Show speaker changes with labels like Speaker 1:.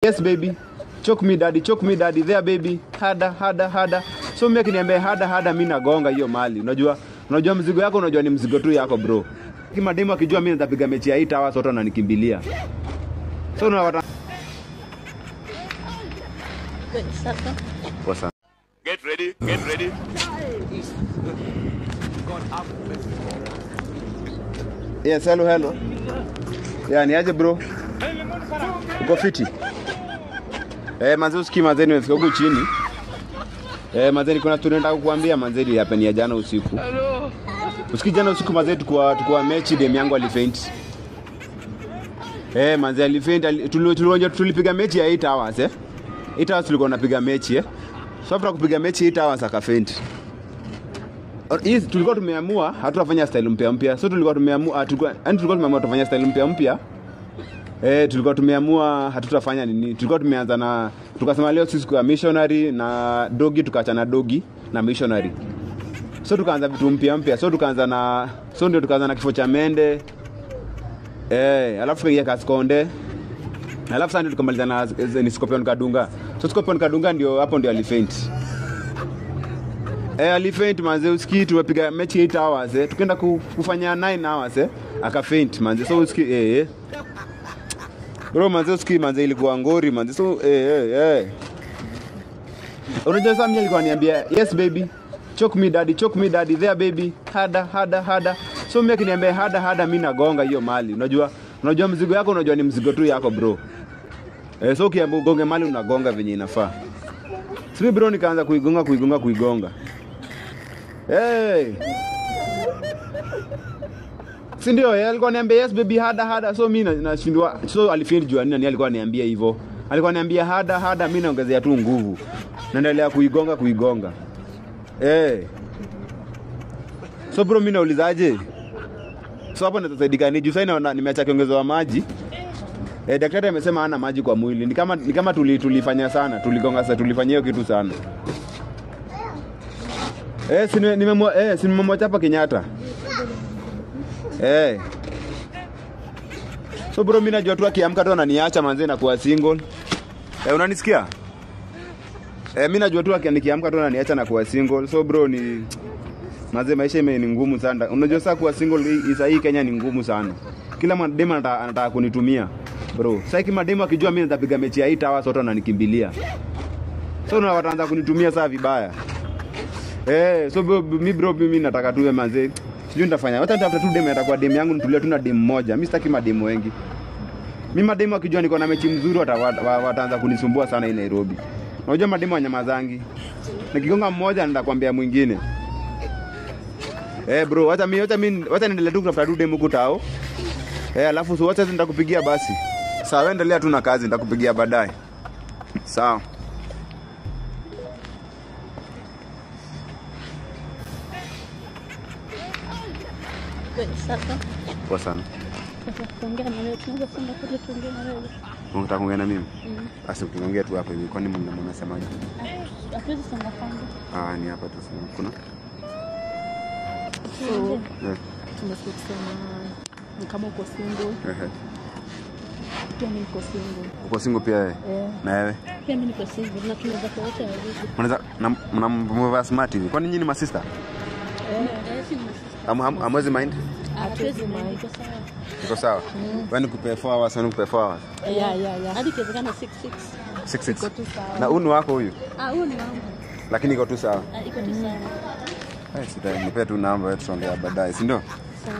Speaker 1: Yes baby, choke me daddy there baby, hada. So mimi akiniambia hada mimi nagonga hiyo mali. Unajua mzigo yako, unajua ni mzigo tu yako bro. Kima demo akijua mimi nitapiga mechi ya 8 hours watu wananikimbilia. So unawata What's
Speaker 2: Get ready.
Speaker 1: Yes, hello. Yeah, ni aje bro? Uko fiti? Manze usikii manze nimefika huko chini. Manze kuna tunataka kukuambia manze ile hapa ni ya jana usiku. Hello. Usikii jana usiku manze tukua mechi dem yangu alifaint. Manze alifaint tulipiga mechi ya 8 hours 8 hours tulikuwa tunapiga mechi So after kupiga mechi 8 hours akafaint. Tulikuwa tumeamua hatutafanya style mpya. So tulikuwa tumeamua tufanya style mpya. Tulikuwa tumeamua hatutafanya nini. Tulikuwa tumeanza na tukasema leo sisi kwa missionary na dogi, tukaachana dogi na missionary. So tukaanza vitu mpya. So ndio tukaanza na kifo cha mende. Alafu tukaingia kaskonde. Alafu sasa ndio tukamaliza na ni scorpion kadunga. So scorpion kadunga ndio hapo ndio alifaint. Alifaint manze usikii tumepiga mechi 8 hours tukaenda kufanya 9 hours akafaint manze. So usikii bro manze usikii manze ilikuwa ngori manze. So unajua sasa mimi alikuwa ananiambia yes baby, choke me daddy there baby, hada. So mimi akiniambia hada mimi nagonga hiyo mali. Unajua mzigo yako, unajua ni mzigo tu yako bro. So ukiambu gonge mali unagonga venye inafaa. Sisi bro nikaanza kuigonga. Si ndio alikuwa ananiambia yes baby hada. So mimi nashindwa. So alifaint jua nini alikuwa ananiambia hivyo. Alikuwa ananiambia hada mimi naongezea tu nguvu. Naendelea kuigonga. So bro mimi naulizaje? So hapo nitasaidika ni juu sasa nimeacha kiongezo maji. Daktari amesema hana maji kwa mwili. Ni kama tulifanya sana, tuligonga sana, tulifanyia hiyo kitu sana. Nimemwacha hapa Kenyatta. So bro mimi najua tu akiamka tu ananiacha manze na kuwa single. Unanisikia? Mimi najua tu nikiamka tu ananiacha na kuwa single. So bro ni manze maisha ni ngumu sana. Unajua sasa kuwa single hii Kenya ni ngumu sana. Kila mademu anataka kunitumia. Bro, sasa kama demo akijua mimi nitapiga mechi ya 8 hours watu wananikimbilia. So na wataanza kunitumia saa vibaya. So mimi nataka tuwe manze. Sijui nitafanya. Wacha nitafuta tu demo atakuwa demo yangu nitulie tu na demo moja. Mimi sitaki mademo wengi. Mimi mademo akijua niko na mechi mzuri wataanza kunisumbua sana hii Nairobi. Unajua mademo wa nyamazangi. Nikigonga mmoja nitakwambia mwingine. Bro, wacha niendelee tu kutafuta demo huko tao. Alafu so wacha nitakupigia basi. Sawa, endelea tu na kazi, nitakupigia baadaye. Sawa. Kwa sana. Unataka kuongea na mimi? Basi ukiongea tu hapa hivi. Kwani mnasemaje?
Speaker 3: Hatuwezi songa kando.
Speaker 1: Ni hapa tu kuna.
Speaker 3: Tumesema ni kama uko single. Pia mimi niko single.
Speaker 1: Uko single pia na wewe?
Speaker 3: Pia mimi niko single na tunaweza kwa wote wawili.
Speaker 1: Mnamvaa smart hivi. Kwani nyinyi ni masista?
Speaker 3: Si masista.
Speaker 1: Amwezi mind?
Speaker 3: Hatuwezi mind.
Speaker 1: Iko sawa. Wewe nikupe 4 hours, wewe nikupe 4 hours.
Speaker 3: Yeah. Hadi kiwezekana 6.
Speaker 1: Iko tu sawa. Na huyu ni wako huyu?
Speaker 3: Huyu ni wangu.
Speaker 1: Lakini iko tu sawa.
Speaker 3: Iko tu sawa.
Speaker 1: Sita nipe tu namba yetu tuongea baadaye, si ndio?
Speaker 3: Sawa.